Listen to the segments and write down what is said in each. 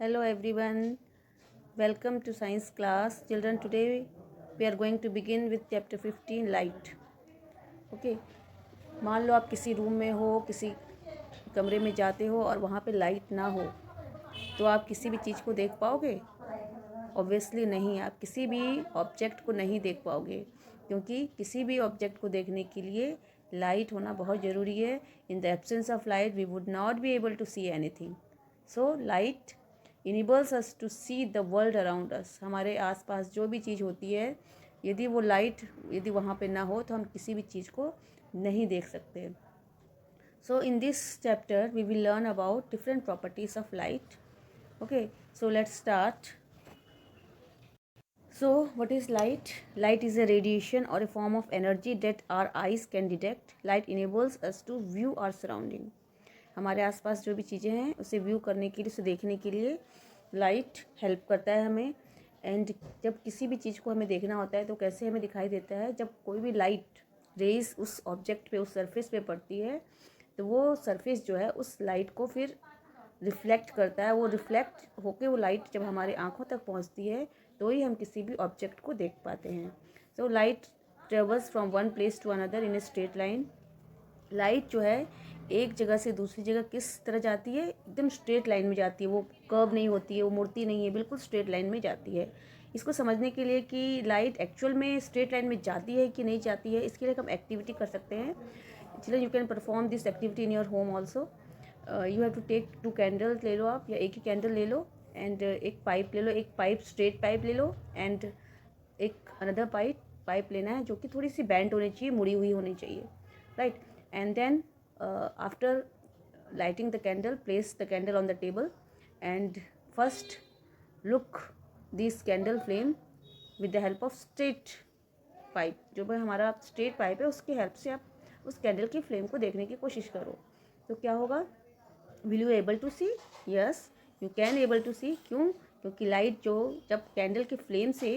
Hello everyone, welcome to science class. Children, today we are going to begin with chapter 15 light. Okay, मान लो आप किसी room में हो, किसी कमरे में जाते हो और वहाँ पे लाइट ना हो तो आप किसी भी चीज़ को देख पाओगे? ऑब्वियसली नहीं, आप किसी भी ऑब्जेक्ट को नहीं देख पाओगे क्योंकि किसी भी ऑब्जेक्ट को देखने के लिए लाइट होना बहुत ज़रूरी है. In the absence of light we would not be able to see anything. So light enables us to see the world around us. हमारे आसपास जो भी चीज़ होती है, यदि वो लाइट यदि वहाँ पे ना हो तो हम किसी भी चीज़ को नहीं देख सकते. So in this chapter we will learn about different properties of light. Okay, so let's start. So, what is light? Light is a radiation or a form of energy that our eyes can detect. Light enables us to view our surrounding. हमारे आसपास जो भी चीज़ें हैं उसे view करने के लिए, उसे देखने के लिए लाइट हेल्प करता है हमें. एंड जब किसी भी चीज़ को हमें देखना होता है तो कैसे हमें दिखाई देता है? जब कोई भी लाइट रेज उस ऑब्जेक्ट पे, उस सरफेस पे पड़ती है तो वो सरफेस जो है उस लाइट को फिर रिफ्लेक्ट करता है. वो रिफ्लेक्ट होके वो लाइट जब हमारी आँखों तक पहुँचती है तो ही हम किसी भी ऑब्जेक्ट को देख पाते हैं. So light travels from one place to another in a straight line. Light जो है एक जगह से दूसरी जगह किस तरह जाती है? एकदम स्ट्रेट लाइन में जाती है. वो कर्व नहीं होती है, वो मुड़ती नहीं है, बिल्कुल स्ट्रेट लाइन में जाती है. इसको समझने के लिए कि लाइट एक्चुअल में स्ट्रेट लाइन में जाती है कि नहीं जाती है, इसके लिए हम एक्टिविटी कर सकते हैं. Children, you can perform this activity in your home also. You have to take 2 candles ले लो आप, या एक ही कैंडल ले लो. एंड एक पाइप ले लो, एक पाइप स्ट्रेट पाइप ले लो. एंड एक अनदर पाइप लेना है जो कि थोड़ी सी बेंट होनी चाहिए, मुड़ी हुई होनी चाहिए, right. And then after lighting the candle, place the candle on the table and first look this candle flame with the help of straight pipe. जो भाई हमारा स्ट्रेट पाइप है उसकी हेल्प से आप उस कैंडल की फ्लेम को देखने की कोशिश करो. तो क्या होगा? Will you able to see? Yes, you can able to see. क्यों? क्योंकि लाइट जो जब कैंडल के फ्लेम से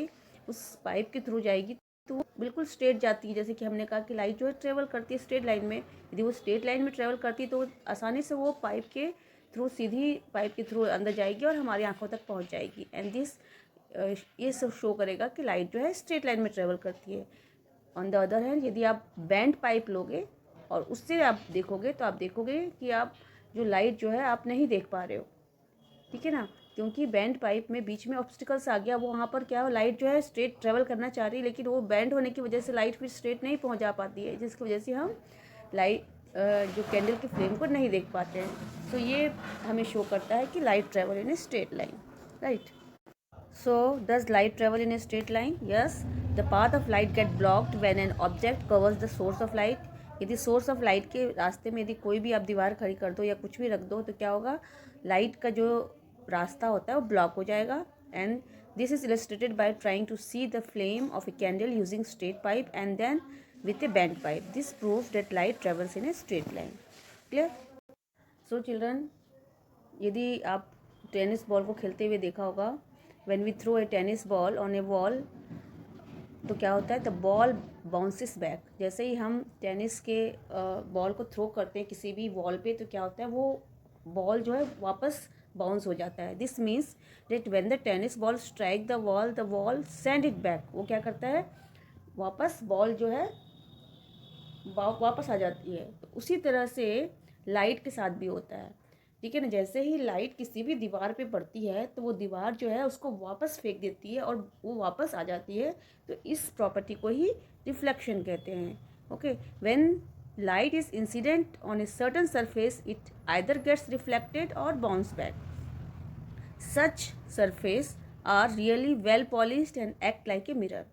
उस पाइप के थ्रू जाएगी तो वो बिल्कुल स्ट्रेट जाती है. जैसे कि हमने कहा कि लाइट जो है ट्रेवल करती है स्ट्रेट लाइन में. यदि वो स्ट्रेट लाइन में ट्रेवल करती है तो आसानी से वो पाइप के थ्रू, सीधी पाइप के थ्रू अंदर जाएगी और हमारी आंखों तक पहुंच जाएगी. एंड दिस ये सब शो करेगा कि लाइट जो है स्ट्रेट लाइन में ट्रेवल करती है. ऑन द अदर हैंड, यदि आप बेंड पाइप लोगे और उससे आप देखोगे तो आप देखोगे कि आप जो लाइट जो है आप नहीं देख पा रहे हो. ठीक है ना? क्योंकि बेंड पाइप में बीच में ऑब्स्टिकल्स आ गया. वो वहाँ पर क्या हो, लाइट जो है स्ट्रेट ट्रेवल करना चाह रही है लेकिन वो बेंड होने की वजह से लाइट फिर स्ट्रेट नहीं पहुँच जा पाती है, जिसकी वजह से हम लाइट जो कैंडल की फ्लेम को नहीं देख पाते हैं. तो ये हमें शो करता है कि light travel in a straight line, right. So, does light travel in a straight line? Yes. The path of light get blocked when an object covers the source of light. यदि source of light के रास्ते में यदि कोई भी आप दीवार खड़ी कर दो या कुछ भी रख दो तो क्या होगा? लाइट का जो रास्ता होता है वो ब्लॉक हो जाएगा. And this is illustrated by trying to see the flame of a candle using straight pipe and then with a bend pipe. This proves that light travels in a straight line. Clear? So children, यदि आप tennis ball को खेलते हुए देखा होगा, when we throw a tennis ball on a wall तो क्या होता है? The ball bounces back. जैसे ही हम टेनिस के बॉल को थ्रो करते हैं किसी भी वॉल पे तो क्या होता है? वो बॉल जो है वापस बाउंस हो जाता है. This means that when the tennis ball strike the wall send it back. वो क्या करता है? वापस बॉल जो है वापस आ जाती है. तो उसी तरह से लाइट के साथ भी होता है. ठीक है ना? जैसे ही लाइट किसी भी दीवार पे पड़ती है तो वो दीवार जो है उसको वापस फेंक देती है और वो वापस आ जाती है. तो इस प्रॉपर्टी को ही रिफ्लेक्शन कहते हैं. Okay, when light is incident on a certain surface it either gets reflected और bounce back. Such surface are really well polished and act like a mirror.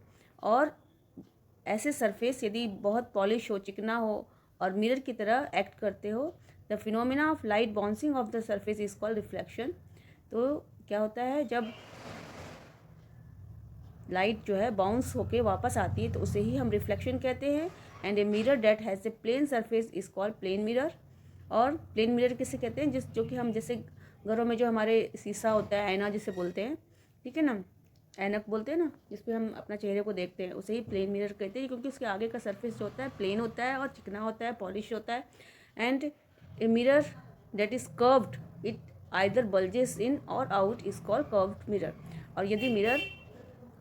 और ऐसे सरफेस यदि बहुत पॉलिश हो, चिकना हो और मिरर की तरह एक्ट करते हो, the phenomena of light bouncing off the surface is called reflection. तो क्या होता है? जब लाइट जो है बाउंस होके वापस आती है तो उसे ही हम रिफ्लेक्शन कहते हैं. And a mirror that has a plane surface is called plane mirror. और प्लेन मिरर किसे कहते हैं? जो कि हम जैसे घरों में जो हमारे शीशा होता है, आईना जिसे बोलते हैं, ठीक है ना, ऐनक बोलते हैं ना, जिसपे हम अपना चेहरे को देखते हैं, उसे ही प्लेन मिरर कहते हैं क्योंकि उसके आगे का सरफेस जो होता है प्लेन होता है और चिकना होता है, पॉलिश होता है. And a mirror that is curved, it either bulges in और out is called curved mirror. और यदि मिरर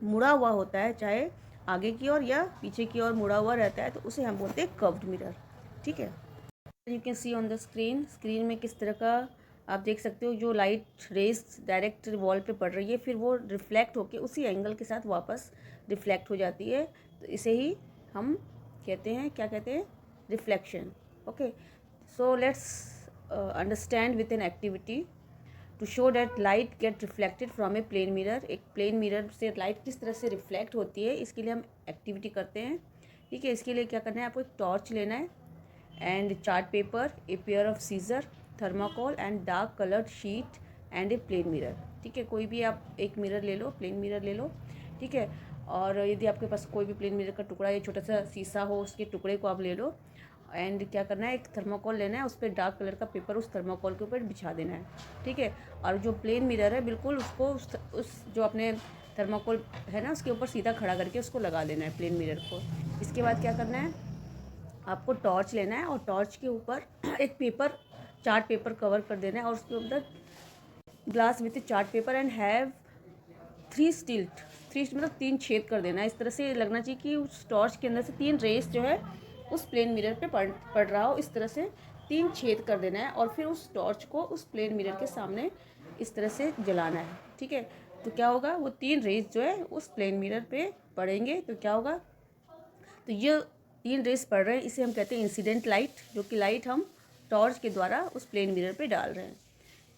मुड़ा हुआ होता है, चाहे आगे की ओर या पीछे की ओर मुड़ा हुआ रहता है, तो उसे हम बोलते हैं कर्व्ड मिरर। ठीक है, you can see on the screen में किस तरह का आप देख सकते हो, जो लाइट रेज डायरेक्ट वॉल पे पड़ रही है, फिर वो रिफ्लेक्ट होके उसी एंगल के साथ वापस रिफ्लेक्ट हो जाती है। तो इसे ही हम कहते हैं, क्या कहते हैं, reflection. Okay, so let's understand with an activity to show that light get reflected from a plane mirror. एक प्लेन मिरर से लाइट किस तरह से रिफ्लेक्ट होती है, इसके लिए हम एक्टिविटी करते हैं। ठीक है, इसके लिए क्या करना है, आपको एक टॉर्च लेना है and chart paper, a pair of scissor, thermocol and dark coloured sheet and a plane mirror. ठीक है, कोई भी आप एक मिरर ले लो, प्लेन मिरर ले लो। ठीक है, और यदि आपके पास कोई भी प्लेन मिरर का टुकड़ा या छोटा सा शीशा हो, उसके टुकड़े को आप ले लो। एंड क्या करना है, एक थर्माकोल लेना है, उस पर डार्क कलर का पेपर उस थर्माकोल के ऊपर बिछा देना है। ठीक है, और जो प्लेन मिरर है बिल्कुल उसको उस जो अपने थर्माकोल है ना उसके ऊपर सीधा खड़ा करके उसको लगा देना है प्लेन मिरर को। इसके बाद क्या करना है, आपको टॉर्च लेना है और टॉर्च के ऊपर एक पेपर, चार्ट पेपर कवर कर देना है और उसके ऊपर glass with chart paper and have three मतलब 3 छेद कर देना है। इस तरह से लगना चाहिए कि उस टॉर्च के अंदर से 3 रेस जो है उस प्लेन मिरर पे पड़ रहा हो। इस तरह से 3 छेद कर देना है और फिर उस टॉर्च को उस प्लेन मिरर के सामने इस तरह से जलाना है। ठीक है, तो क्या होगा, वो 3 रेस जो है उस प्लेन मिरर पे पड़ेंगे, तो क्या होगा, तो ये 3 रेस पड़ रहे हैं, इसे हम कहते हैं इंसिडेंट लाइट, जो कि लाइट हम टॉर्च के द्वारा उस प्लेन मिरर पे डाल रहे हैं।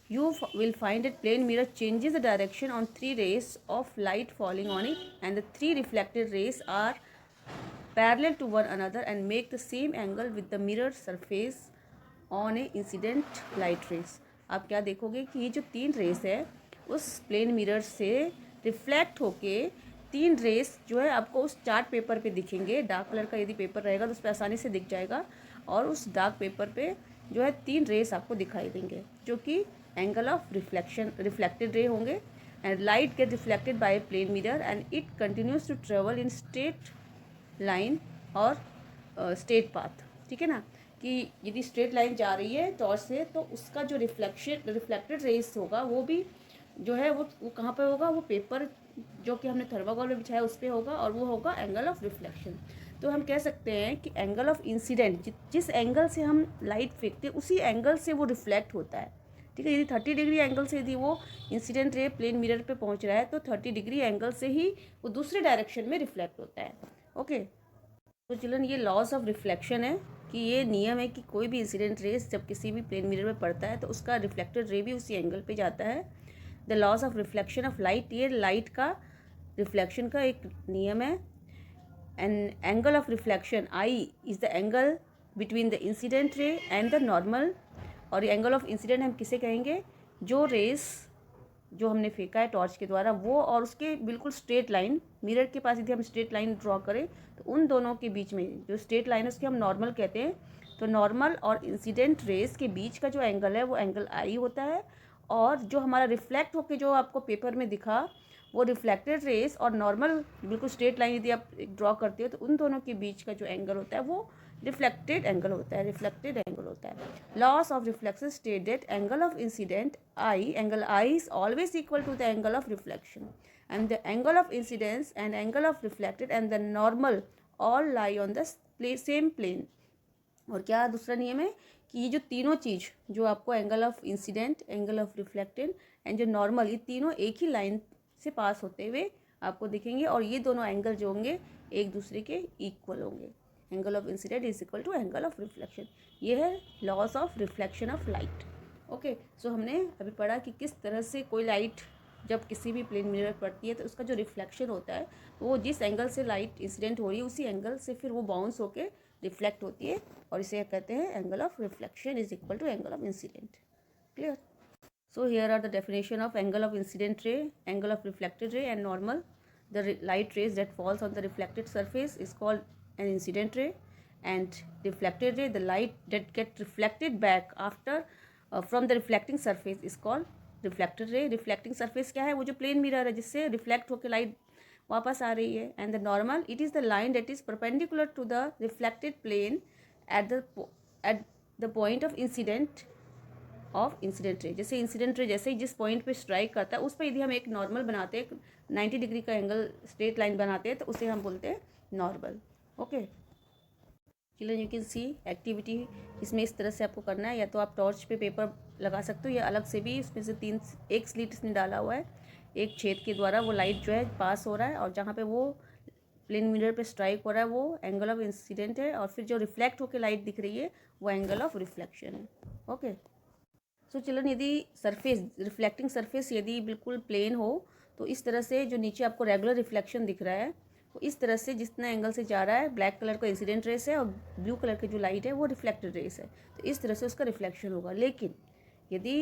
You will find that plane mirror changes the direction on 3 rays of light falling on it, and the 3 reflected rays are parallel to one another and make the same angle with the mirror surface on a incident light rays। आप क्या देखोगे कि ये जो 3 race है उस plane mirror से reflect होके 3 रेस जो है आपको उस चार्ट पेपर पे दिखेंगे। डार्क कलर का यदि पेपर रहेगा तो उस पर आसानी से दिख जाएगा, और उस डार्क पेपर पे जो है 3 रेस आपको दिखाई देंगे, जो कि एंगल ऑफ रिफ्लेक्टेड रे होंगे। And light get reflected by plane mirror and it continues to travel in straight line और स्ट्रेट पाथ। ठीक है ना, कि यदि स्ट्रेट लाइन जा रही है टॉर्च से तो उसका जो रिफ्लेक्टेड रेस होगा वो भी जो है वो कहाँ पे होगा, वो पेपर जो कि हमने थर्माकोल में बिछाया उस पर होगा, और वो होगा एंगल ऑफ रिफ्लेक्शन। तो हम कह सकते हैं कि एंगल ऑफ इंसिडेंट, जिस एंगल से हम लाइट फेंकते हैं उसी एंगल से वो रिफ्लेक्ट होता है। ठीक है, यदि 30 डिग्री एंगल से यदि वो इंसिडेंट रे प्लेन मिरर पे पहुंच रहा है तो 30 डिग्री एंगल से ही वो दूसरे डायरेक्शन में रिफ्लेक्ट होता है। ओके, तो चिल्ड्रन ये लॉज ऑफ रिफ्लेक्शन है कि ये नियम है कि कोई भी इंसिडेंट रेस जब किसी भी प्लेन मिरर में पड़ता है तो उसका रिफ्लेक्टेड रे भी उसी एंगल पे जाता है। The laws of reflection of light, ये लाइट का रिफ्लेक्शन का एक नियम है। And angle of reflection i is the angle between the incident ray and the normal. और एंगल ऑफ इंसिडेंट हम किसे कहेंगे, जो रेस जो हमने फेंका है टॉर्च के द्वारा वो और उसके बिल्कुल स्ट्रेट लाइन, मिरर के पास यदि हम स्ट्रेट लाइन ड्रॉ करें तो उन दोनों के बीच में जो स्ट्रेट लाइन है उसके हम नॉर्मल कहते हैं। तो नॉर्मल और इंसिडेंट रेस के बीच का जो एंगल है वो एंगल आई होता है, और जो हमारा रिफ्लेक्ट होकर जो आपको पेपर में दिखा वो रिफ्लेक्टेड रेस और नॉर्मल बिल्कुल स्ट्रेट लाइन यदि आप ड्रॉ करते हो तो उन दोनों के बीच का जो एंगल होता है वो रिफ्लेक्टेड एंगल होता है। Laws of reflection state that angle of incident angle i is always equal to the angle of reflection, and the angle of incidence and angle of reflected and the normal all lie on the same plane. और क्या दूसरा नियम है कि ये जो तीनों चीज़ जो आपको angle of incident, angle of reflected and जो नॉर्मल, ये तीनों एक ही लाइन से पास होते हुए आपको दिखेंगे, और ये दोनों एंगल जो होंगे एक दूसरे के इक्वल होंगे। Angle of incident is equal to angle of reflection. ये है laws of reflection of light. Okay, so हमने अभी पढ़ा कि किस तरह से कोई लाइट जब किसी भी प्लेन मिरर पर पड़ती है तो उसका जो रिफ्लेक्शन होता है वो जिस एंगल से लाइट इंसिडेंट हो रही है उसी एंगल से फिर वो बाउंस होकर रिफ्लेक्ट होती है, और इसे कहते हैं angle of reflection is equal to angle of incident. Clear? So here are the definition of angle of incident ray, angle of reflected ray and normal. The light rays that falls on the reflected surface is called an incident ray, and reflected ray, the light that get reflected back after from the reflecting surface is called reflected ray. Reflecting surface क्या है, वो जो plane mirror है जिससे reflect होकर light वापस आ रही है। And the normal, it is the line that is perpendicular to the reflected plane at the point of incident of incident ray. जैसे इंसिडेंट रे जैसे ही जिस पॉइंट पे स्ट्राइक करता है उस पर यदि हम एक नॉर्मल बनाते हैं, 90 डिग्री का एंगल स्ट्रेट लाइन बनाते हैं, तो उसे हम बोलते हैं normal. Okay, children you can see activity इसमें इस तरह से आपको करना है। या तो आप टॉर्च पे पेपर लगा सकते हो, या अलग से भी इसमें से एक स्लिट इसमें डाला हुआ है, एक छेद के द्वारा वो लाइट जो है पास हो रहा है, और जहाँ पे वो प्लेन मिरर पे स्ट्राइक हो रहा है वो एंगल ऑफ इंसिडेंट है, और फिर जो रिफ्लेक्ट होकर लाइट दिख रही है वो एंगल ऑफ रिफ्लेक्शन है। ओके, सो चिल्ड्रन यदि सरफेस, रिफ्लेक्टिंग सरफेस यदि बिल्कुल प्लेन हो तो इस तरह से जो नीचे आपको रेगुलर रिफ्लेक्शन दिख रहा है वो इस तरह से जितना एंगल से जा रहा है, ब्लैक कलर का इंसिडेंट रेस है और ब्लू कलर की जो लाइट है वो रिफ्लेक्टेड रेस है, तो इस तरह से उसका रिफ्लेक्शन होगा। लेकिन यदि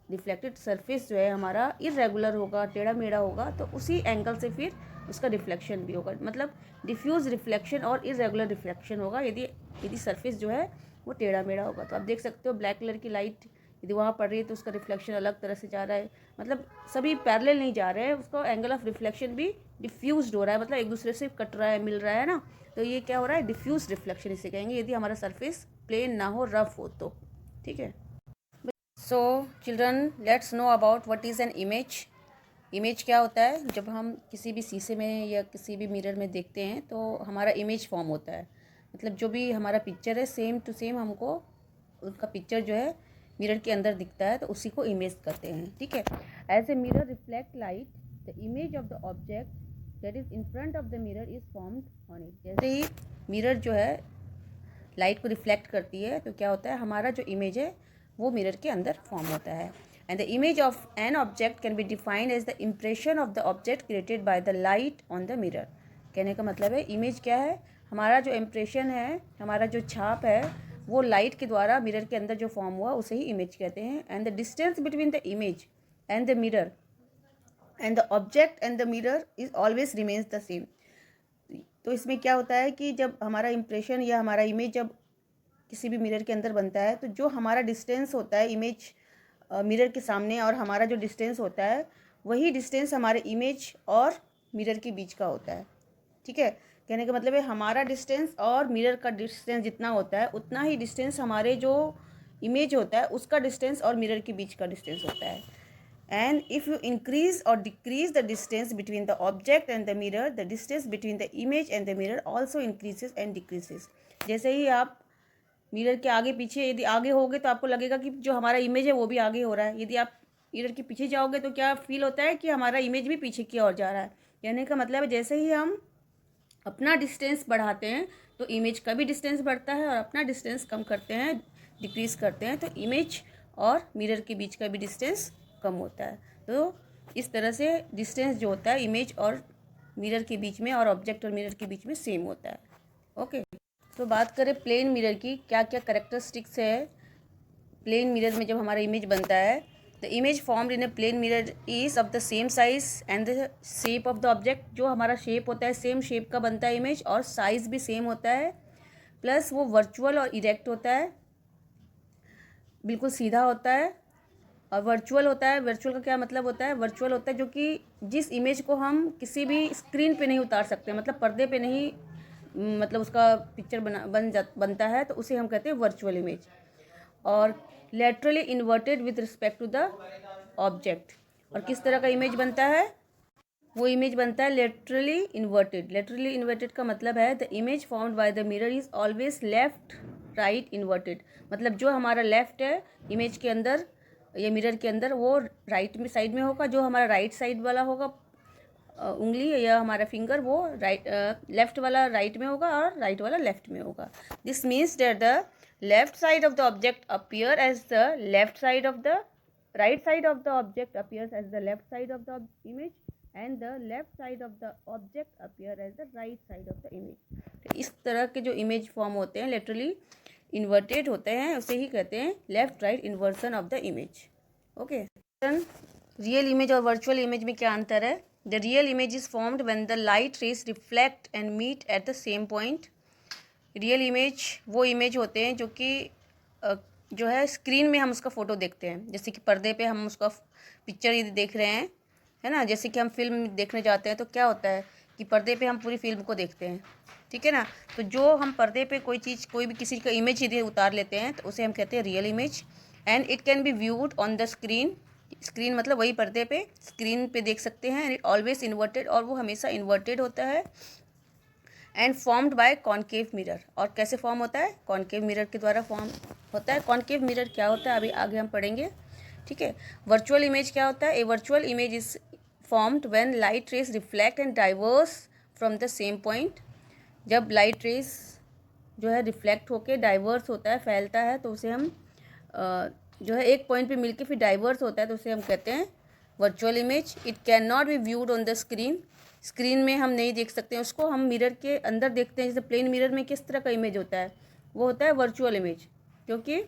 रिफ्लेक्टेड सरफेस जो है हमारा इरेगुलर होगा, टेढ़ा मेढ़ा होगा, तो उसी एंगल से फिर उसका रिफ्लेक्शन भी होगा। मतलब डिफ्यूज रिफ्लेक्शन और इरेगुलर रिफ्लेक्शन होगा यदि सरफेस जो है वो टेढ़ा मेढ़ा होगा। तो आप देख सकते हो ब्लैक कलर की लाइट यदि वहाँ पड़ रही है तो उसका रिफ्लेक्शन अलग तरह से जा रहा है, मतलब सभी पैरेलल नहीं जा रहे हैं, उसका एंगल ऑफ रिफ्लेक्शन भी डिफ्यूज्ड हो रहा है, मतलब एक दूसरे से कट रहा है, मिल रहा है ना, तो ये क्या हो रहा है, डिफ्यूज रिफ्लेक्शन इसे कहेंगे यदि हमारा सरफेस प्लेन ना हो, रफ हो तो। ठीक है, so children let's know about what is an image. Image क्या होता है, जब हम किसी भी शीशे में या किसी भी मिरर में देखते हैं तो हमारा इमेज फॉर्म होता है, मतलब जो भी हमारा पिक्चर है सेम टू सेम हमको उनका पिक्चर जो है मिरर के अंदर दिखता है, तो उसी को इमेज कहते हैं। ठीक है, as a mirror reflect light, the image of the object that is in front of the mirror is formed on it. जैसे ही मिरर जो है लाइट को रिफ्लेक्ट करती है तो क्या होता है, हमारा जो इमेज है वो मिरर के अंदर फॉर्म होता है। And the image of an object can be defined as the impression of the object created by the light on the mirror. कहने का मतलब है इमेज क्या है, हमारा जो इम्प्रेशन है, हमारा जो छाप है, वो लाइट के द्वारा मिरर के अंदर जो फॉर्म हुआ उसे ही इमेज कहते हैं। And the distance between the image and the mirror and the object and the mirror is always remains the same. तो इसमें क्या होता है कि जब हमारा इम्प्रेशन या हमारा इमेज जब किसी भी मिरर के अंदर बनता है, तो जो हमारा डिस्टेंस होता है इमेज मिरर के सामने और हमारा जो डिस्टेंस होता है वही डिस्टेंस हमारे इमेज और मिरर के बीच का होता है। ठीक है, कहने का मतलब है हमारा डिस्टेंस और मिरर का डिस्टेंस जितना होता है उतना ही डिस्टेंस हमारे जो इमेज होता है उसका डिस्टेंस और मिरर के बीच का डिस्टेंस होता है। एंड इफ़ यू इंक्रीज और decrease the distance between the object and the mirror, the distance between the image and the mirror also increases and decreases. जैसे ही आप मिरर के आगे पीछे यदि आगे होगे तो आपको लगेगा कि जो हमारा इमेज है वो भी आगे हो रहा है, यदि आप मिरर के पीछे जाओगे तो क्या फील होता है कि हमारा इमेज भी पीछे की ओर जा रहा है। कहने का मतलब है जैसे ही हम अपना डिस्टेंस बढ़ाते हैं तो इमेज का भी डिस्टेंस बढ़ता है, और अपना डिस्टेंस कम करते हैं, डिक्रीज़ करते हैं, तो इमेज और मिरर के बीच का भी डिस्टेंस कम होता है। तो इस तरह से डिस्टेंस जो होता है इमेज और मिरर के बीच में और ऑब्जेक्ट और मिरर के बीच में सेम होता है। ओके, तो बात करें प्लेन मिरर की, क्या क्या कैरेक्टरिस्टिक्स है प्लेन मिरर में जब हमारा इमेज बनता है। The image formed in a plane mirror is of the same size and the shape of the object. जो हमारा शेप होता है सेम शेप का बनता है इमेज, और साइज भी सेम होता है, प्लस वो वर्चुअल और इरेक्ट होता है, बिल्कुल सीधा होता है। और वर्चुअल होता है, वर्चुअल का क्या मतलब होता है, वर्चुअल होता है जो कि जिस इमेज को हम किसी भी स्क्रीन पे नहीं उतार सकते, मतलब पर्दे पे नहीं, मतलब उसका पिक्चर बनता है, तो उसे हम कहते हैं वर्चुअल इमेज। और laterally inverted with respect to the object. और किस तरह का इमेज बनता है, वो इमेज बनता है लेटरली इन्वर्टेड। लेटरली इन्वर्टेड का मतलब है the image formed by the mirror is always left right inverted. मतलब जो हमारा लेफ्ट है इमेज के अंदर या मिरर के अंदर वो राइट में साइड में होगा, जो हमारा राइट साइड वाला होगा उंगली या हमारा फिंगर वो राइट लेफ्ट वाला राइट में होगा और राइट वाला लेफ्ट में होगा। This means that the left side of the object appear as the left side of the right side of the object appears as the left side of the image and the left side of the object appear as the right side of the image। तो इस तरह के जो image form होते हैं laterally inverted होते हैं, उसे ही कहते हैं left right inversion of the image. Okay, real image और वर्चुअल इमेज में क्या अंतर है। The real image is formed when the light rays reflect and meet at the same point. Real image वो इमेज होते हैं जो कि जो है स्क्रीन में हम उसका फ़ोटो देखते हैं, जैसे कि पर्दे पे हम उसका पिक्चर यदि देख रहे हैं, है ना, जैसे कि हम फिल्म देखने जाते हैं तो क्या होता है कि पर्दे पे हम पूरी फिल्म को देखते हैं, ठीक है ना। तो जो हम पर्दे पे कोई चीज़ कोई भी किसी का इमेज यदि उतार लेते हैं तो उसे हम कहते हैं real image. And it can be viewed on the screen, screen मतलब वही पर्दे पे, स्क्रीन पे देख सकते हैं। एंड इट ऑलवेज इन्वर्टेड, और वो हमेशा इन्वर्टेड होता है। And formed bye concave mirror, और कैसे फॉर्म होता है? कॉनकेव मिरर के द्वारा फॉर्म होता है। कॉनकेव मिरर क्या होता है अभी आगे हम पढ़ेंगे, ठीक है। वर्चुअल इमेज क्या होता है? A virtual image is formed when light rays reflect and diverge from the same point. जब लाइट रेज जो है रिफ्लेक्ट होके डाइवर्स होता है, फैलता है, तो उसे हम जो है एक पॉइंट पे मिलके फिर डाइवर्स होता है, तो उसे हम कहते हैं virtual image. It can not be viewed on the screen, screen में हम नहीं देख सकते हैं उसको, हम मिरर के अंदर देखते हैं। जैसे प्लेन मिरर में किस तरह का इमेज होता है, वो होता है वर्चुअल इमेज, क्योंकि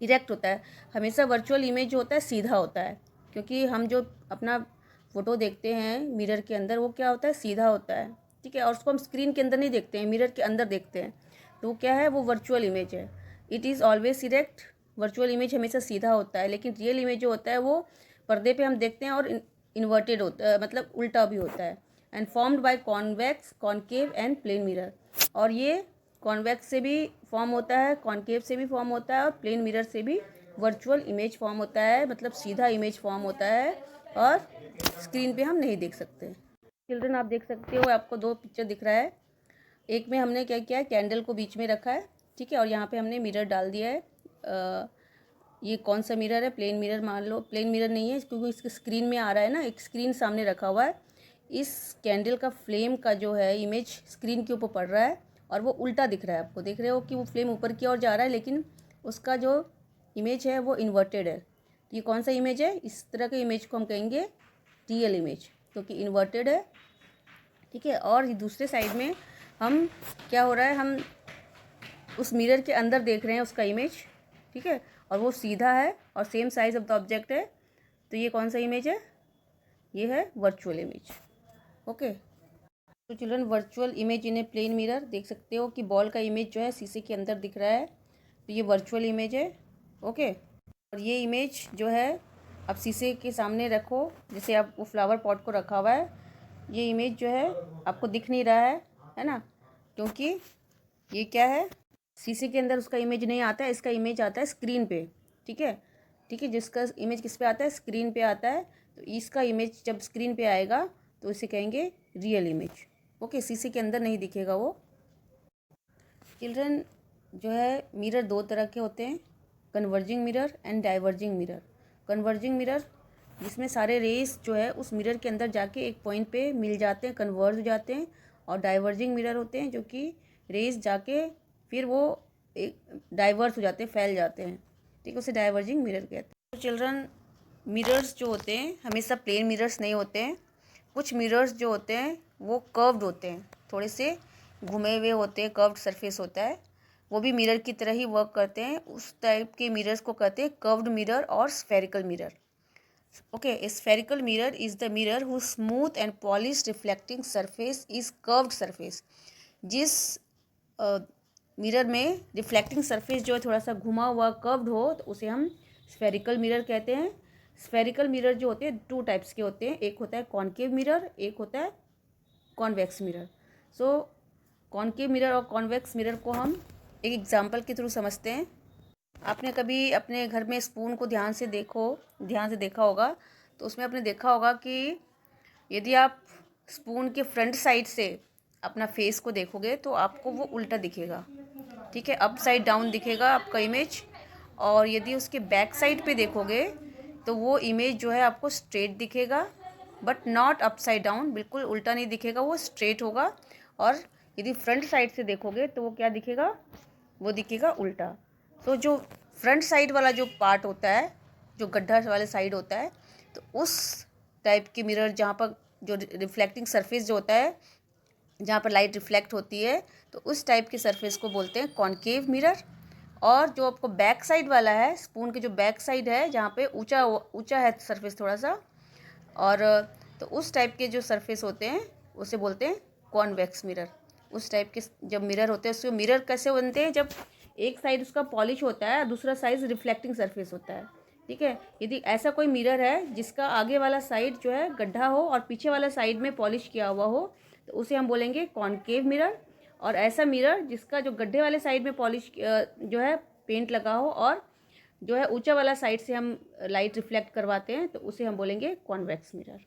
इरेक्ट होता है। हमेशा वर्चुअल इमेज जो होता है सीधा होता है, क्योंकि हम जो अपना फ़ोटो देखते हैं मिरर के अंदर, वो क्या होता है? सीधा होता है, ठीक है। और उसको हम स्क्रीन के अंदर नहीं देखते हैं, मिरर के अंदर देखते हैं, तो वो क्या है? वो वर्चुअल इमेज है। It is always erect, virtual image हमेशा सीधा होता है, लेकिन रियल इमेज जो होता है वो पर्दे पे हम देखते हैं, और इन्वर्टेड होता है, मतलब उल्टा भी होता है। And formed by convex, concave and plane mirror, और ये कॉन्वेक्स से भी फॉर्म होता है, कॉनकेव से भी फॉर्म होता है, और प्लेन मिरर से भी वर्चुअल इमेज फॉर्म होता है, मतलब सीधा इमेज फॉर्म होता है, और स्क्रीन पे हम नहीं देख सकते। चिल्ड्रन आप देख सकते हो, आपको दो पिक्चर दिख रहा है। एक में हमने क्या किया है? कैंडल को बीच में रखा है, ठीक है, और यहाँ पे हमने मिरर डाल दिया है। ये कौन सा मिरर है? प्लेन मिरर मान लो। प्लेन मिरर नहीं है क्योंकि इसके स्क्रीन में आ रहा है ना, एक स्क्रीन सामने रखा हुआ है। इस कैंडल का फ्लेम का जो है इमेज स्क्रीन के ऊपर पड़ रहा है, और वो उल्टा दिख रहा है। आपको देख रहे हो कि वो फ्लेम ऊपर की ओर जा रहा है, लेकिन उसका जो इमेज है वो इन्वर्टेड है। तो ये कौन सा इमेज है? इस तरह के इमेज को हम कहेंगे रियल इमेज, क्योंकि इन्वर्टेड है, ठीक है। और दूसरे साइड में हम क्या हो रहा है? हम उस मिरर के अंदर देख रहे हैं उसका इमेज, ठीक है, और वो सीधा है और same size of the object है। तो ये कौन सा इमेज है? ये है वर्चुअल इमेज। ओके, तो children virtual image in a plane mirror, देख सकते हो कि बॉल का इमेज जो है शीशे के अंदर दिख रहा है, तो ये वर्चुअल इमेज है। ओके, और ये इमेज जो है आप शीशे के सामने रखो, जैसे आप वो फ्लावर पॉट को रखा हुआ है, ये इमेज जो है आपको दिख नहीं रहा है ना, क्योंकि ये क्या है? शीशे के अंदर उसका इमेज नहीं आता है, इसका इमेज आता है स्क्रीन पे, ठीक है, ठीक है। जिसका इमेज किस पे आता है? स्क्रीन पे आता है। तो इसका इमेज जब स्क्रीन पे आएगा तो इसे कहेंगे रियल इमेज। ओके, शीशे के अंदर नहीं दिखेगा वो। चिल्ड्रन जो है मिरर दो तरह के होते हैं, converging mirror and diverging mirror. Converging mirror जिसमें सारे रेस जो है उस मिरर के अंदर जाके एक पॉइंट पे मिल जाते हैं, कन्वर्ज हो जाते हैं। और डाइवर्जिंग मिरर होते हैं जो कि रेस जाके फिर वो एक डाइवर्स हो जाते हैं, फैल जाते हैं, ठीक है, उसे डाइवर्जिंग मिरर कहते हैं। तो चिल्ड्रन मिरर्स जो होते हैं हमेशा प्लेन मिरर्स नहीं होते हैं। कुछ मिरर्स जो होते हैं वो कर्व्ड होते हैं, थोड़े से घुमे हुए होते हैं, कर्व्ड सरफेस होता है, वो भी मिरर की तरह ही वर्क करते हैं। उस टाइप के मिरर्स को कहते हैं कर्व्ड मिरर और spherical mirror. Okay, a spherical mirror is the mirror whose smooth and polished reflecting surface is curved surface। जिस मिरर में रिफ्लेक्टिंग सरफेस जो है थोड़ा सा घुमा हुआ कर्व्ड हो, तो उसे हम स्फेरिकल मिरर कहते हैं। स्फेरिकल मिरर जो होते हैं टू टाइप्स के होते हैं, एक होता है कॉनकेव मिरर, एक होता है कॉन्वेक्स मिरर। सो कॉनकेव मिरर और कॉन्वेक्स मिरर को हम एक एग्जांपल के थ्रू समझते हैं। आपने कभी अपने घर में स्पून को ध्यान से देखा होगा, तो उसमें आपने देखा होगा कि यदि आप स्पून के फ्रंट साइड से अपना फेस को देखोगे तो आपको वो उल्टा दिखेगा, ठीक है, अपसाइड डाउन दिखेगा आपका इमेज। और यदि उसके बैक साइड पे देखोगे तो वो इमेज जो है आपको स्ट्रेट दिखेगा, बट नॉट अपसाइड डाउन, बिल्कुल उल्टा नहीं दिखेगा, वो स्ट्रेट होगा। और यदि फ्रंट साइड से देखोगे तो वो क्या दिखेगा? वो दिखेगा उल्टा। तो जो फ्रंट साइड वाला जो पार्ट होता है, जो गड्ढा वाले साइड होता है, तो उस टाइप के मिरर जहाँ पर जो रिफ्लेक्टिंग सरफेस जो होता है, जहाँ पर लाइट रिफ्लेक्ट होती है, तो उस टाइप के सरफेस को बोलते हैं कॉनकेव मिरर। और जो आपको बैक साइड वाला है, स्पून के जो बैक साइड है जहाँ पे ऊंचा ऊंचा है सरफेस थोड़ा सा, और तो उस टाइप के जो सरफेस होते हैं उसे बोलते हैं कॉन्वेक्स मिरर। उस टाइप के जब मिरर होते हैं, उसके मिरर कैसे बनते हैं? जब एक साइड उसका पॉलिश होता है, दूसरा साइड रिफ्लेक्टिंग सरफेस होता है, ठीक है। यदि ऐसा कोई मिरर है जिसका आगे वाला साइड जो है गड्ढा हो और पीछे वाला साइड में पॉलिश किया हुआ हो, तो उसे हम बोलेंगे कॉनकेव मिरर। और ऐसा मिरर जिसका जो गड्ढे वाले साइड में पॉलिश जो है पेंट लगा हो और जो है ऊंचा वाला साइड से हम लाइट रिफ्लेक्ट करवाते हैं तो उसे हम बोलेंगे कॉन्वेक्स मिरर।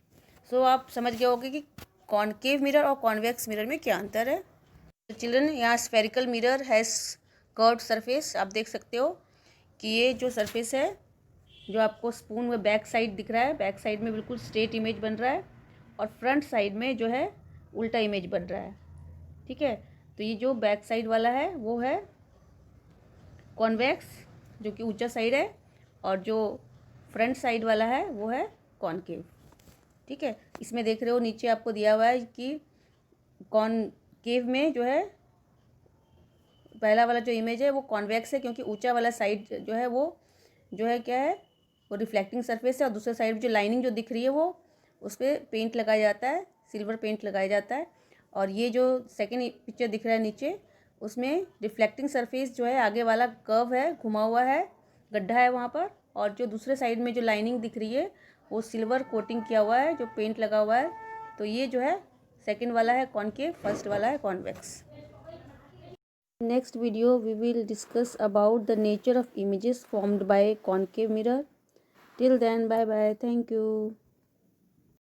सो आप समझ गए होंगे कि कॉनकेव मिरर और कॉन्वेक्स मिरर में क्या अंतर है। तो चिल्ड्रन, यहाँ spherical mirror has curved surface. आप देख सकते हो कि ये जो सरफेस है, जो आपको स्पून में बैक साइड दिख रहा है, बैक साइड में बिल्कुल स्ट्रेट इमेज बन रहा है और फ्रंट साइड में जो है उल्टा इमेज बन रहा है। ठीक है, तो ये जो बैक साइड वाला है वो है कॉन्वेक्स, जो कि ऊंचा साइड है, और जो फ्रंट साइड वाला है वो है कॉनकेव। ठीक है, इसमें देख रहे हो नीचे आपको दिया हुआ है कि कॉनकेव में जो है पहला वाला जो इमेज है वो कॉन्वेक्स है, क्योंकि ऊंचा वाला साइड जो है वो जो है क्या है, वो रिफ्लेक्टिंग सरफेस है, और दूसरे साइड जो लाइनिंग जो दिख रही है वो उस पर पेंट लगाया जाता है, सिल्वर पेंट लगाया जाता है। और ये जो सेकेंड पिक्चर दिख रहा है नीचे, उसमें रिफ्लेक्टिंग सरफेस जो है आगे वाला कर्व है, घुमा हुआ है, गड्ढा है वहाँ पर, और जो दूसरे साइड में जो लाइनिंग दिख रही है वो सिल्वर कोटिंग किया हुआ है, जो पेंट लगा हुआ है। तो ये जो है सेकेंड वाला है कॉनकेव, फर्स्ट वाला है convex. Next video we will discuss about the nature of images formed by concave mirror. Till then, bye bye. Thank you.